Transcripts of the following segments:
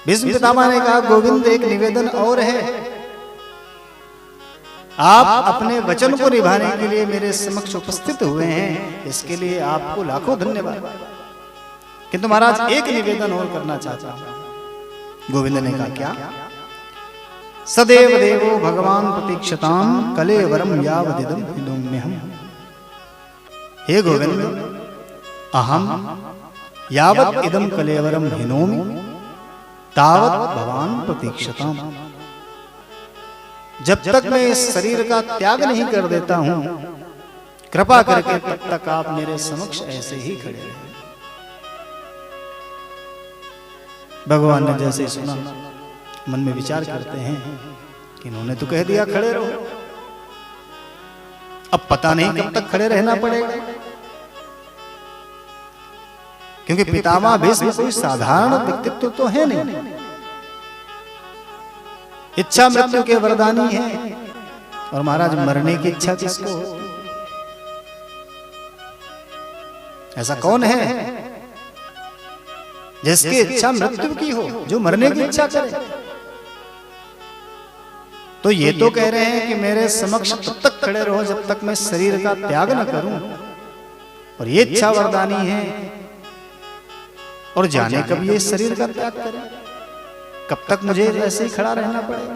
भीष्म पितामह ने कहा, गोविंद एक निवेदन और है, आप अपने वचन को निभाने के लिए मेरे समक्ष उपस्थित हुए हैं, इसके लिए आपको लाखों धन्यवाद। किंतु महाराज एक निवेदन और करना चाहता हूं। गोविंद ने कहा, क्या? सदैव देवो भगवान प्रतीक्षताम कलेवरम यावदिदं हिनोम्यहम्। हे गोविंद, अहम यावत् इदं कलेवरम हिनोमि तावत् भगवान प्रतीक्षताम। जब तक मैं इस शरीर का त्याग नहीं कर देता हूं, कृपा करके तब तक आप मेरे समक्ष ऐसे ही खड़े रहे। भगवान ने जैसे सुना, मन में विचार करते हैं कि इन्होंने तो कह दिया खड़े रहो, अब पता नहीं कब तक खड़े रहना पड़ेगा। क्योंकि पितामह भीष्म कोई साधारण व्यक्तित्व तो है नहीं, इच्छा मृत्यु के वरदानी है। और महाराज मरने की इच्छा किसको हो? ऐसा कौन है जिसकी इच्छा मृत्यु की हो, जो मरने की इच्छा करे? तो ये तो कह रहे हैं कि मेरे समक्ष तब तक खड़े रहो जब तक मैं शरीर का त्याग न करूं, और ये इच्छा वरदानी है। और जाने कब ये शरीर का त्याग करे, कब तक मुझे ऐसे ही खड़ा रहना पड़ेगा।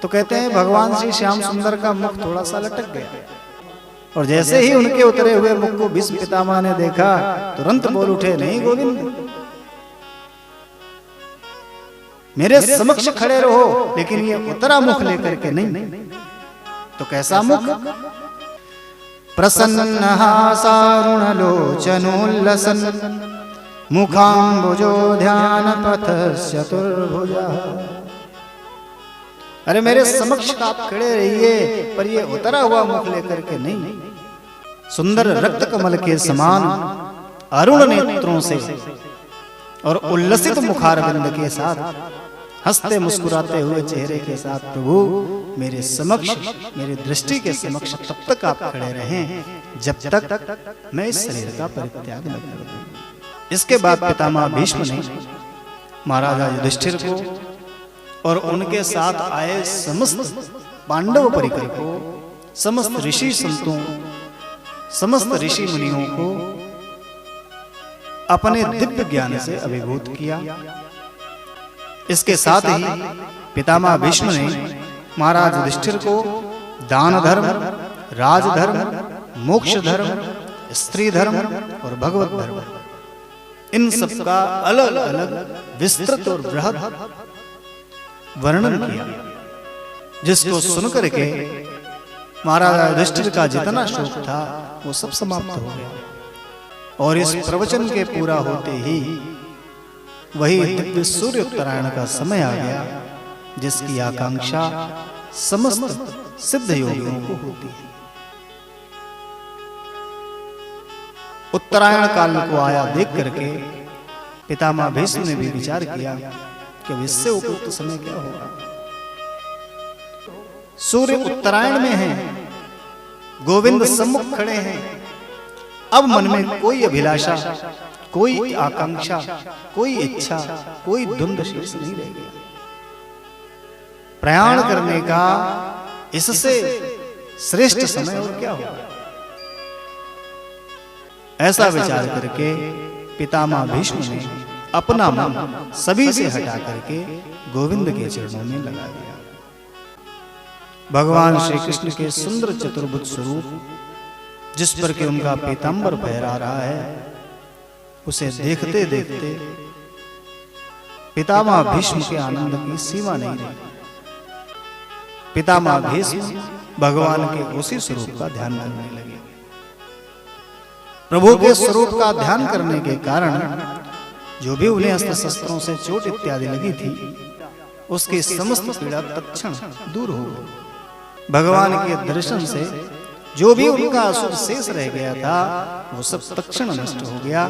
तो कहते हैं भगवान श्री श्याम सुंदर का मुख थोड़ा सा लटक गया, और जैसे ही उनके उतरे हुए मुख को भीष्म पितामह ने देखा, तुरंत बोल उठे, नहीं गोविंद, मेरे समक्ष खड़े रहो, लेकिन ये उतरा मुख लेकर के नहीं। तो कैसा मुख? प्रसन्न हासारुण लोचनोल्लसन मुखाम्बुजो ध्यान पथ चतुर्भुजा। अरे मेरे समक्ष आप खड़े रहिए, पर ये उतरा हुआ मुख लेकर के नहीं। सुंदर रक्त कमल के समान अरुण नेत्रों से और उल्लसित मुखारविंद के साथ, हंसते मुस्कुराते हुए चेहरे के साथ प्रभु मेरे समक्ष, मेरी दृष्टि के समक्ष तब तक आप खड़े रहें जब तक मैं इस शरीर का परित्याग न कर दूं। इसके बाद पितामह भीष्म ने महाराजा युधिष्ठिर को और उनके साथ आए समस्त पांडव परिकर को, समस्त ऋषि संतों, समस्त ऋषि मुनियों को अपने दिव्य ज्ञान से अभिभूत किया। इसके साथ ही पितामह भीष्म ने महाराज युधिष्ठिर को दान धर्म, राजधर्म, मोक्ष धर्म, स्त्री धर्म और भगवत धर्म, इन सब का अलग अलग विस्तृत और बृहद वर्णन किया, जिसको सुनकर के महाराजा युधिष्ठिर का जितना शोक था वो सब समाप्त हो गया। और इस प्रवचन के पूरा होते ही वही दिव्य सूर्य उत्तरायण का समय आ गया, जिसकी आकांक्षा समस्त सिद्ध योगियों को होती है। उत्तरायण काल को आया देख करके पितामह भीष्म ने भी विचार किया कि इससे उपयुक्त समय क्या होगा। सूर्य उत्तरायण में है, गोविंद सम्मुख खड़े हैं। अब मन में कोई अभिलाषा, कोई आकांक्षा, कोई इच्छा, कोई द्वंद्व शेष नहीं रह गया। प्रयाण करने का इससे श्रेष्ठ समय और क्या होगा। ऐसा विचार करके पितामह भीष्म ने अपना मन सभी से हटा करके गोविंद के चरणों में लगा दिया। भगवान श्री कृष्ण के सुंदर चतुर्भुज स्वरूप, जिस पर के उनका पीतांबर फहरा रहा है, उसे देखते देखते पितामह भीष्म के आनंद की सीमा नहीं रही। पितामह भीष्म भगवान के उसी स्वरूप का ध्यान करने लगे। प्रभु के स्वरूप का ध्यान करने के कारण जो भी उन्हें अस्त्र शस्त्रों से चोट इत्यादि लगी थी, उसकी समस्त पीड़ा तत्क्षण दूर हो गई। भगवान के दर्शन से जो भी उनका अशुभ शेष रह गया था, वो सब तत्क्षण नष्ट हो गया।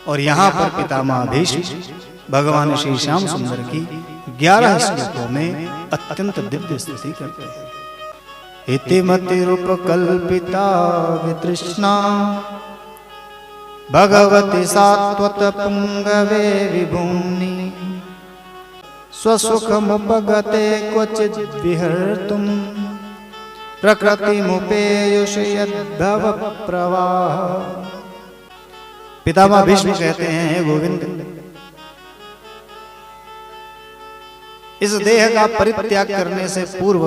और यहाँ पर पितामह भीष्म भगवान श्री श्याम सुंदर की 11 श्लोकों में अत्यंत दिव्य स्तुति करते हैं। इति मतिरूपकल्पिता वितृष्णा भगवति सात्वत पुंगवे विभूनि स्वसुखमुपगते क्वचिद् विहर्तुं प्रकृतिमुपेयुष यद्भव प्रवाह। पितामह भीष्म कहते हैं, हे गोविंद, इस देह का परित्याग करने से पूर्व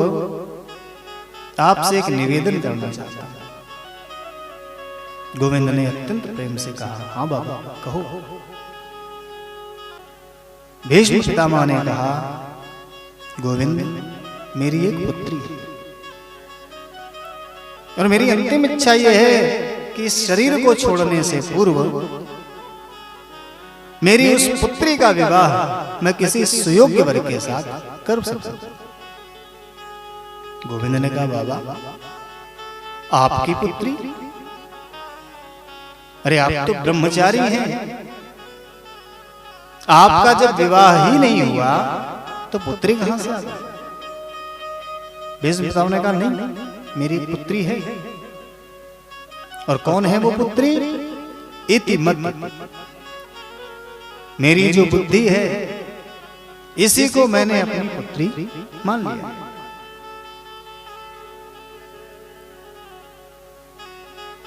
आपसे एक निवेदन करना चाहता हूं। गोविंद ने अत्यंत प्रेम से कहा, हाँ बाबा कहो। भीष्म पितामह ने कहा, गोविंद मेरी एक पुत्री है और मेरी अंतिम इच्छा यह है कि इस शरीर को छोड़ने से पूर्व मेरी उस पुत्री का विवाह मैं किसी सुयोग्य वर के साथ कर सकूं। गोविंद ने कहा, बाबा आपकी पुत्री? अरे आप तो ब्रह्मचारी हैं, आपका जब विवाह ही नहीं हुआ तो पुत्री कहां से आ गई? भीष्म पितामह ने कहा, नहीं मेरी पुत्री है। और कौन है वो पुत्री? इति मत, मेरी जो बुद्धि है इसी को मैंने अपनी पुत्री मान लिया।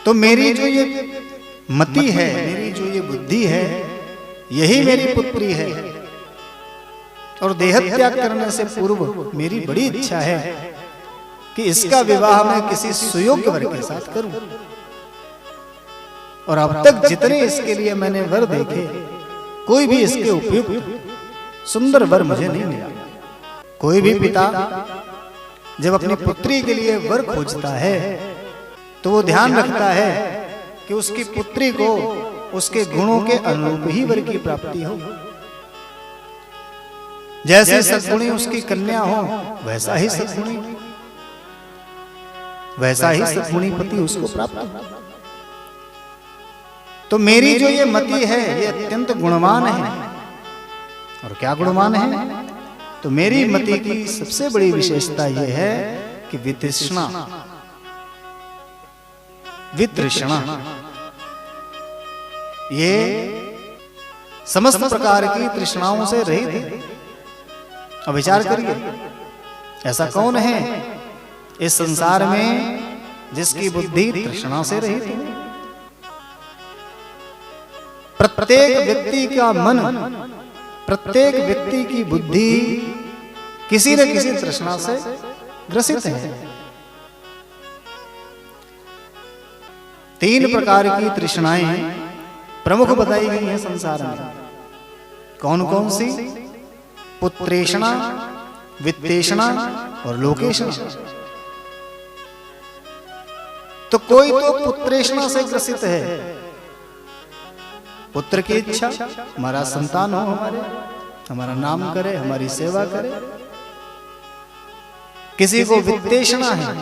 तो मेरी जो ये मति है, मेरी जो ये बुद्धि है, यही मेरी पुत्री है। और देहत्याग करने से पूर्व मेरी बड़ी इच्छा है कि इसका विवाह मैं किसी सुयोग्य वर के साथ करूं। और अब तक जितने इसके लिए मैंने वर देखे, कोई भी इसके उपयुक्त सुंदर वर मुझे नहीं मिला। कोई भी पिता जब अपनी पुत्री के लिए वर खोजता है तो वो ध्यान रखता है कि उसकी पुत्री को उसके गुणों के अनुरूप ही वर की प्राप्ति हो। जैसे सद्गुणी उसकी कन्या हो, वैसा ही सद्गुणी पति उसको प्राप्त हो। तो मेरी जो ये मति है ये अत्यंत गुणवान है। और क्या गुणवान है? तो मेरी मति की सबसे बड़ी विशेषता ये है कि वितृष्णा ये समस्त प्रकार की तृष्णाओं से रहित है। अब विचार करिए, ऐसा कौन है इस संसार में जिसकी बुद्धि तृष्णा से रहित है? प्रत्येक व्यक्ति का मन, प्रत्येक व्यक्ति की बुद्धि किसी न किसी तृष्णा से ग्रसित है। 3 प्रकार की तृष्णाएं प्रमुख बताई गई हैं संसार में। कौन कौन सी? पुत्रेषणा, वित्तेषणा और लोकेषणा। तो कोई तो पुत्रेषणा से ग्रसित है, पुत्र की इच्छा, हमारा संतान हो, हमारा नाम करे, हमारी सेवा करे। किसी को वित्तेषणा है,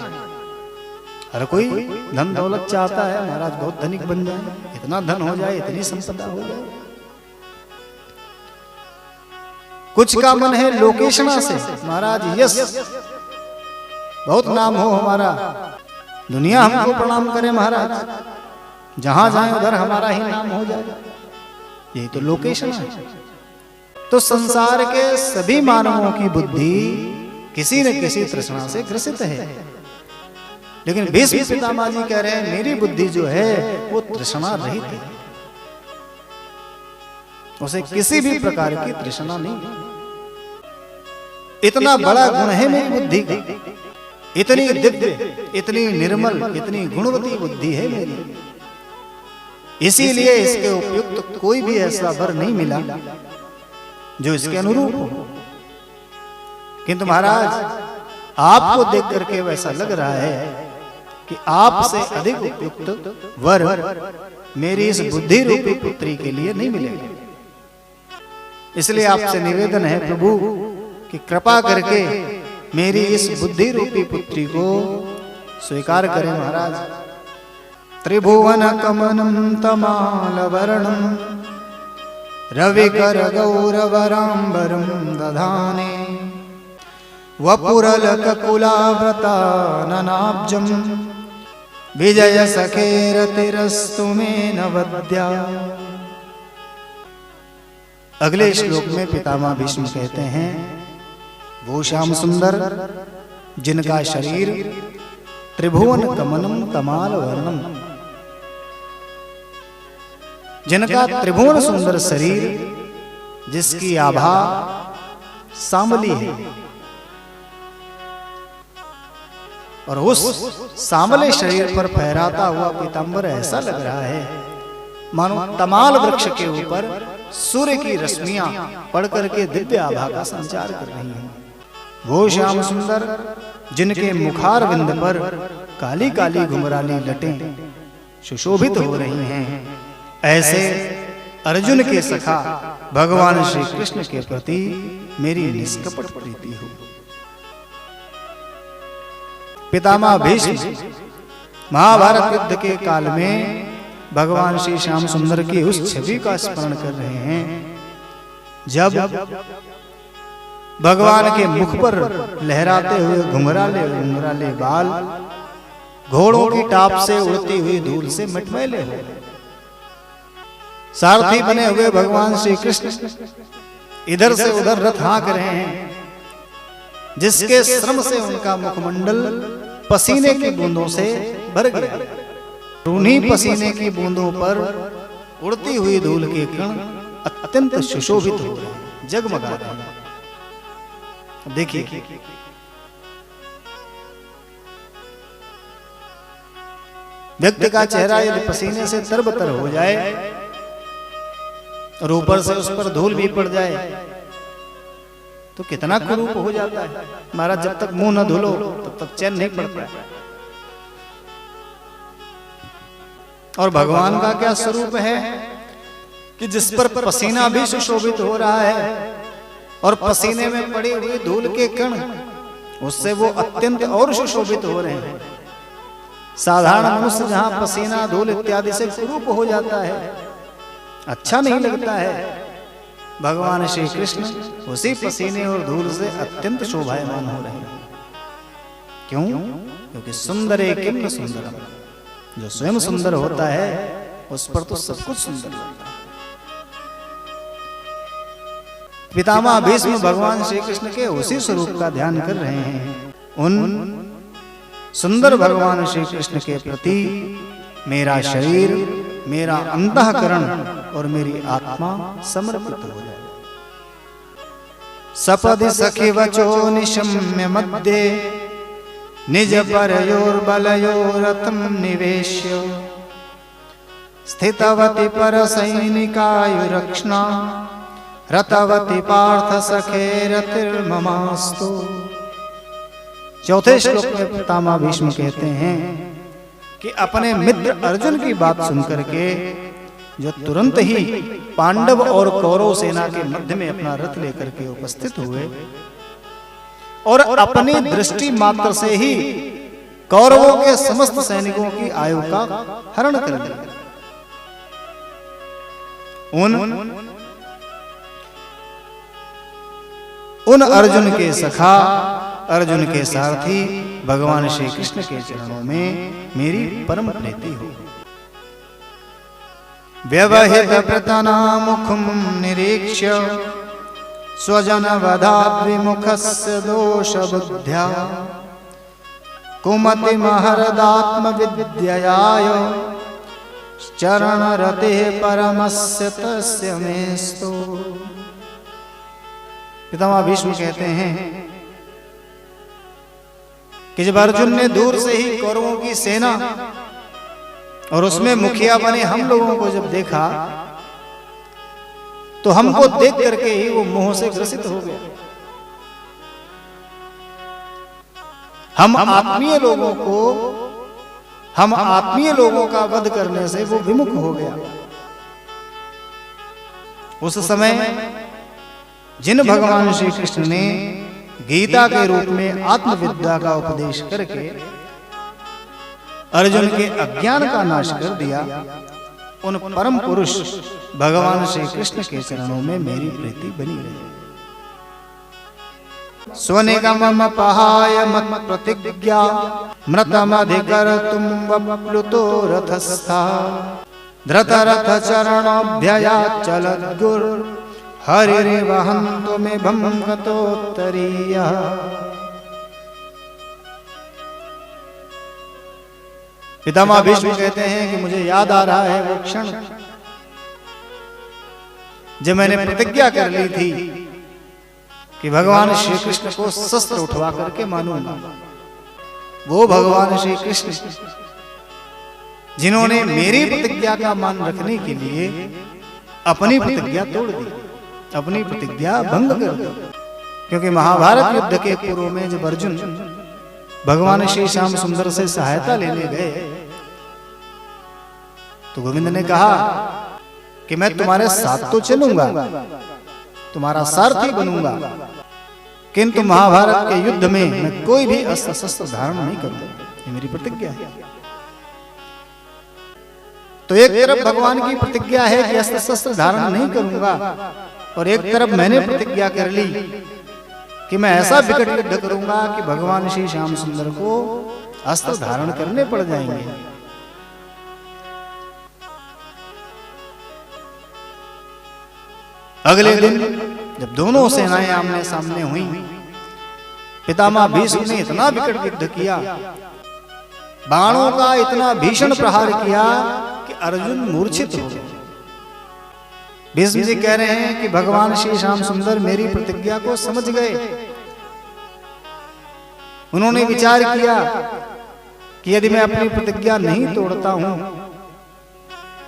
हर कोई धन दौलत चाहता है, महाराज बहुत धनिक बन जाए, इतना धन हो जाए, इतनी संपदा हो जाए। कुछ का मन है लोकेषणा से, महाराज यश, बहुत नाम हो हमारा, दुनिया हमको प्रणाम करे महाराज, जहां जाए उधर हमारा ही नाम हो जाए। यही तो लोकेषणा है। तो संसार के सभी मानवों की बुद्धि किसी न किसी तृष्णा से ग्रसित है। लेकिन भीष्म पितामह जी कह रहे हैं, मेरी बुद्धि जो है वो तृष्णा रहित है, उसे किसी भी प्रकार की तृष्णा नहीं है। इतना बड़ा गुण है मेरी बुद्धि का, इतनी दिव्य, इतनी निर्मल, इतनी गुणवती बुद्धि है मेरी। इसीलिए इसके उपयुक्त कोई भी ऐसा वर नहीं मिला जो इसके अनुरूप हो। किंतु महाराज आपको देख करके वैसा लग रहा है कि आपसे अधिक उपयुक्त वर मेरी इस बुद्धि रूपी पुत्री के लिए नहीं मिलेगा। इसलिए आपसे निवेदन है प्रभु कि कृपा करके मेरी इस बुद्धि रूपी पुत्री को स्वीकार करें महाराज। त्रिभुवन कमनं तमाल वर्णं रविकर गौरवराम्बरं दधाने वपुरलककुलाव्रताननाब्जं विजय सखे रतिरस्तु में नवद्या। अगले श्लोक में पितामह भीष्म कहते हैं, वो श्याम सुंदर जिनका शरीर त्रिभुवन कमनम तमाल वर्णम, जिनका त्रिभुवन सुंदर शरीर, जिसकी आभा सांवली है, और उस सांवले शरीर पर फहराता हुआ पीतांबर ऐसा लग रहा है मानो तमाल वृक्ष के ऊपर सूर्य की रश्मियां पड़ करके दिव्य आभा का संचार कर रही हैं। वो श्याम सुंदर जिनके मुखार बिंद पर काली काली घुंघराली लटें सुशोभित हो रही हैं, ऐसे अर्जुन के सखा भगवान श्री कृष्ण के प्रति मेरी निष्कपट प्रीति हो। पितामह भीष्म महाभारत युद्ध के काल में भगवान श्री श्याम सुंदर की उस छवि का स्मरण कर रहे हैं, जब भगवान के मुख पर लहराते हुए घुंघराले घुंघराले बाल घोड़ों की टाप से उड़ती हुई धूल से मटमैले हो, सारथी बने हुए भगवान श्री कृष्ण इधर से उधर रथ हाँक रहे हैं, जिसके श्रम से उनका मुखमंडल पसीने की बूंदों से भर गया। उन्हीं पसीने की बूंदों पर उड़ती हुई धूल के कण अत्यंत सुशोभित हो रहे हैं, जगमगा रहे हैं। देखिए, व्यक्ति का चेहरा यदि पसीने से तरबतर हो जाए और ऊपर से उस पर धूल भी पड़ जाए तो कितना कुरूप हो जाता है। महाराज, जब तक मुंह न धुलो तब तक चैन नहीं पड़ता है। और भगवान का क्या स्वरूप है कि जिस पर पसीना भी सुशोभित हो रहा है और पसीने में पड़ी हुई धूल के कण उससे वो अत्यंत और सुशोभित हो रहे हैं। साधारण मनुष्य जहां पसीना धूल इत्यादि से कुरूप हो जाता है, अच्छा नहीं लगता है, भगवान श्री कृष्ण उसी पसीने और धूल से अत्यंत शोभायमान हो रहे हैं। क्यों? क्योंकि सुंदर किम न सुंदरम, जो स्वयं सुंदर होता है उस पर तो सब कुछ सुंदर लगता है। पितामह भीष्म भगवान श्री कृष्ण के उसी स्वरूप का ध्यान कर रहे हैं। उन सुंदर भगवान श्री कृष्ण के प्रति मेरा शरीर, मेरा अंतःकरण और मेरी आत्मा समर्पित हो जाए। सपदि सखी वचो निशम्य मध्य निज परयोर्बलयोरतं निवेश्य स्थितवती पर सैनिकायुरक्षणा रतवती पार्थ सखे रतिर्ममास्तु। चौथे श्लोक में पितामह भीष्म कहते हैं कि अपने मित्र अर्जुन की बात सुनकर के जो तुरंत ही पांडव और कौरव सेना के मध्य में अपना रथ लेकर के उपस्थित हुए और अपनी दृष्टि मात्र से ही कौरवों के समस्त सैनिकों की आयु का हरण कर दिया। उन अर्जुन के सखा, अर्जुन के सारथी भगवान श्री कृष्ण के चरणों में मेरी परम प्रीति हो। व्यवहित प्रतना मुखम निरीक्ष्य स्वजन वधात् विमुखस्य दोष बुद्ध्या कुमति महरदात्म विद्ययाय चरण रते परमस्य तस्य मेस्तु। पितामह भीष्म कहते हैं कि जब अर्जुन ने दूर से ही कौरवों की सेना और उसमें मुखिया बने हम लोगों को जब देखा तो हमको देख करके ही वो मोह से ग्रसित हो गया। हम आत्मीय लोगों का वध करने से वो विमुख हो गया। उस समय जिन भगवान श्री कृष्ण ने गीता के रूप में आत्मविद्या का उपदेश करके अर्जुन के अज्ञान का नाश कर दिया, उन परम पुरुष भगवान श्री कृष्ण के चरणों में मेरी प्रीति बनी रही। स्वनिगममपहाय मत्प्रतिज्ञा मृतमधिकर्तुं वप्लुतो रथस्था धृतरथचरणोऽभ्ययाच्चलद्गुर् हरिर्वहन्तुमिभं गतोत्तरीयः। पितामह भीष्म कहते हैं कि मुझे याद आ रहा है वो क्षण जब मैंने प्रतिज्ञा कर ली थी कि भगवान श्री कृष्ण को शस्त्र उठवा करके मानूंगा। वो भगवान श्री कृष्ण जिन्होंने मेरी प्रतिज्ञा का मान रखने के लिए अपनी प्रतिज्ञा तोड़ दी, अपनी प्रतिज्ञा भंग कर दी। क्योंकि महाभारत युद्ध के पूर्व में जब अर्जुन भगवान श्री श्याम सुंदर से सहायता लेने गए तो गोविंद ने कहा कि मैं तुम्हारे साथ तो चलूंगा, तुम्हारा सारथी बनूंगा, किंतु महाभारत के युद्ध में मैं कोई भी अस्त्र शस्त्र धारण नहीं करूंगा। ये मेरी प्रतिज्ञा है। तो एक तरफ भगवान की प्रतिज्ञा है कि अस्त्र शस्त्र धारण नहीं करूंगा, और एक तरफ मैंने प्रतिज्ञा कर ली कि मैं ऐसा विकट युद्ध करूंगा कि भगवान श्री श्याम सुंदर को अस्त्र धारण करने पड़ जाएंगे। अगले दिन जब दोनों सेनाएं आमने सामने हुई, पितामह भीष्म ने इतना विकट युद्ध किया, बाणों का इतना भीषण प्रहार किया कि अर्जुन मूर्छित हो गए। भीष्म जी कह रहे हैं कि भगवान श्री श्याम सुंदर मेरी प्रतिज्ञा को समझ गए। उन्होंने विचार किया कि यदि मैं अपनी प्रतिज्ञा नहीं तोड़ता हूं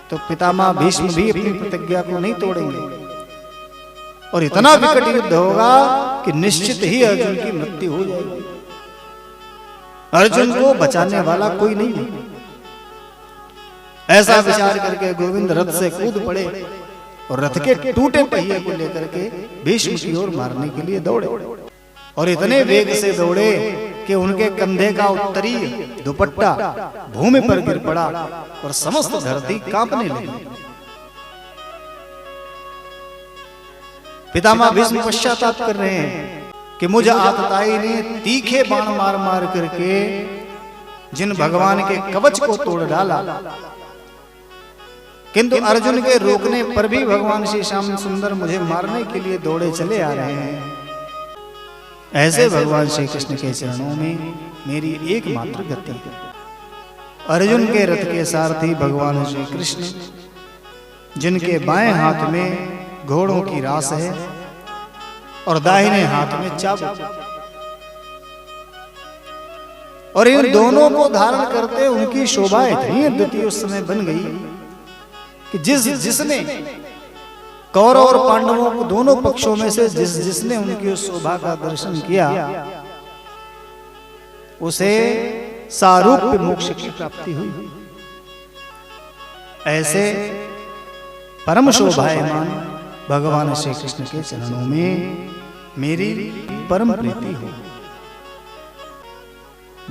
तो पितामह भीष्म भी अपनी प्रतिज्ञा को नहीं तोड़ेंगे और इतना विकट युद्ध होगा कि निश्चित ही अर्जुन की मृत्यु हो जाएगी। अर्जुन को बचाने वाला कोई नहीं है। ऐसा विचार करके गोविंद रथ से कूद पड़े और रथ के टूटे पहिए को लेकर के भीष्म की ओर मारने के लिए दौड़े, और इतने वेग से दौड़े कि उनके कंधे का उत्तरी दुपट्टा भूमि पर गिर पड़ा और समस्त धरती कांपने लगी। पितामह भीष्म पश्चाताप कर रहे हैं कि मुझ आतताई ने तीखे बाण मार मार करके जिन भगवान के कवच को तोड़ डाला, किंतु अर्जुन के रोकने पर भी भगवान श्री श्याम सुंदर मुझे मारने के लिए दौड़े चले आ रहे हैं। ऐसे भगवान श्री कृष्ण के चरणों में मेरी एकमात्र गति है। अर्जुन के रथ के सारथी भगवान श्री कृष्ण, जिनके बाएं हाथ में घोड़ों की रास है और दाहिने हाथ में चाबुक, और इन दोनों को धारण करते उनकी शोभा इतनी अद्वितीय उस समय बन गई कि जिसने कौरव और पांडवों को दोनों पक्षों में से जिसने उनकी उस शोभा का दर्शन किया उसे सारूप्य मोक्ष की प्राप्ति हुई। ऐसे परम शोभायमान भगवान श्री कृष्ण के चरणों में मेरी परम प्रीति हो।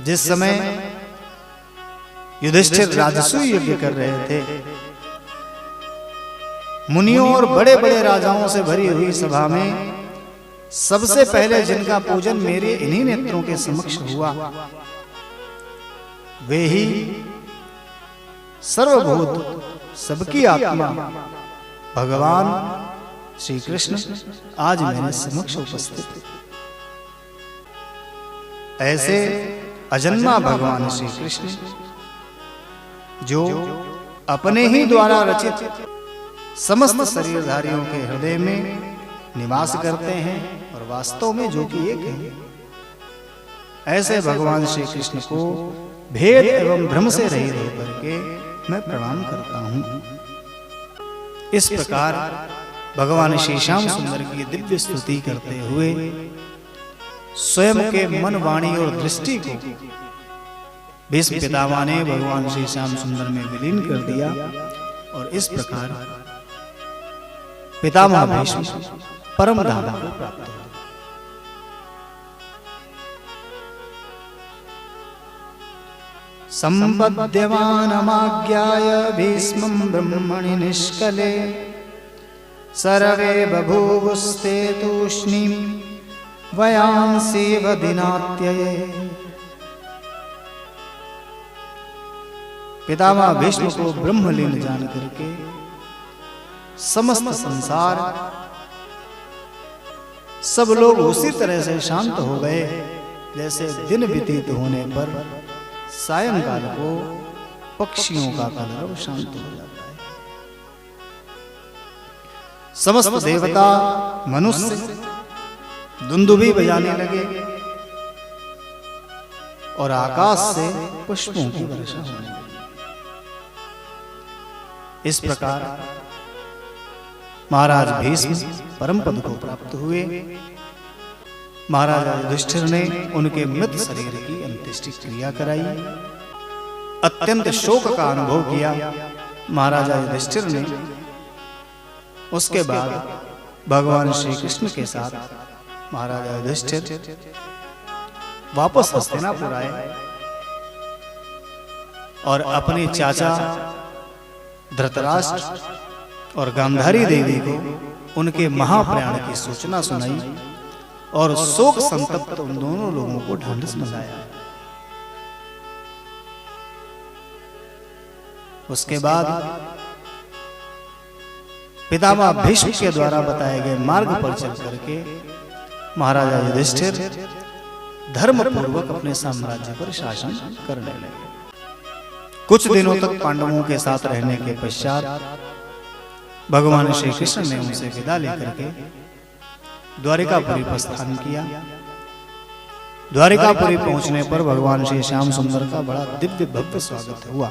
जिस समय युधिष्ठिर राजसूय यज्ञ कर रहे थे, मुनियों और बड़े बड़े राजाओं से भरी हुई सभा में सबसे पहले जिनका पूजन मेरे इन्हीं नेत्रों के समक्ष हुआ, वे ही सर्वभूत सबकी आत्मा भगवान श्री कृष्ण आज मेरे समक्ष उपस्थित। ऐसे अजन्मा भगवान श्री कृष्ण जो अपने ही द्वारा रचित समस्त शरीरधारियों के हृदय में निवास करते हैं और वास्तव में जो कि एक है, ऐसे भगवान श्री कृष्ण को भेद एवं भ्रम से रहित होकर के मैं प्रणाम करता हूं। इस प्रकार भगवान श्री श्याम सुंदर की दिव्य स्तुति करते हुए स्वयं के मन, वाणी और दृष्टि को भीष्म पितामह ने भगवान श्री श्याम सुंदर में विलीन कर दिया, और इस प्रकार पितामह भीष्म परम धाम को प्राप्त हुए। संबध्यमानमाज्ञाय भीष्मं ब्रह्मणि निष्कले सर्वे बभूवुस्ते तूष्णीं वयांसेव दिनात्यये। पितामह भीष्म को ब्रह्मलीन जान करके समस्त संसार सब लोग उसी तरह से शांत हो गए जैसे दिन व्यतीत होने पर सायंकाल को पक्षियों का कलरव शांत हो जाता है। समस्त देवता मनुष्य दुंदुभी बजाने लगे और आकाश से पुष्पों की वर्षा होने लगी। इस प्रकार महाराज भीष्म परम पद को प्राप्त हुए। महाराज युधिष्ठिर ने उनके मृत शरीर की अंत्येष्टि क्रिया कराई। अत्यंत शोक का अनुभव किया महाराजा युधिष्ठिर ने। उसके बाद भगवान श्री कृष्ण के साथ महाराजा युधिष्ठिर वापस हस्तिनापुर आए और अपने चाचा धृतराष्ट्र और गांधारी देवी को उनके महाप्रयाण की सूचना सुनाई और शोक संतप्त उन दोनों लोगों को ढांढस बंधाया। उसके बाद पितामह भीष्म के द्वारा बताए गए मार्ग पर चल करके महाराजा युधिष्ठिर धर्म पूर्वक अपने साम्राज्य पर शासन करने लगे। कुछ दिनों तक पांडवों के साथ रहने के पश्चात भगवान श्री कृष्ण ने उनसे विदा लेकर के द्वारिकापुरी प्रस्थान किया। द्वारिकापुरी पहुंचने पर भगवान श्री श्याम सुंदर का बड़ा दिव्य भव्य स्वागत हुआ।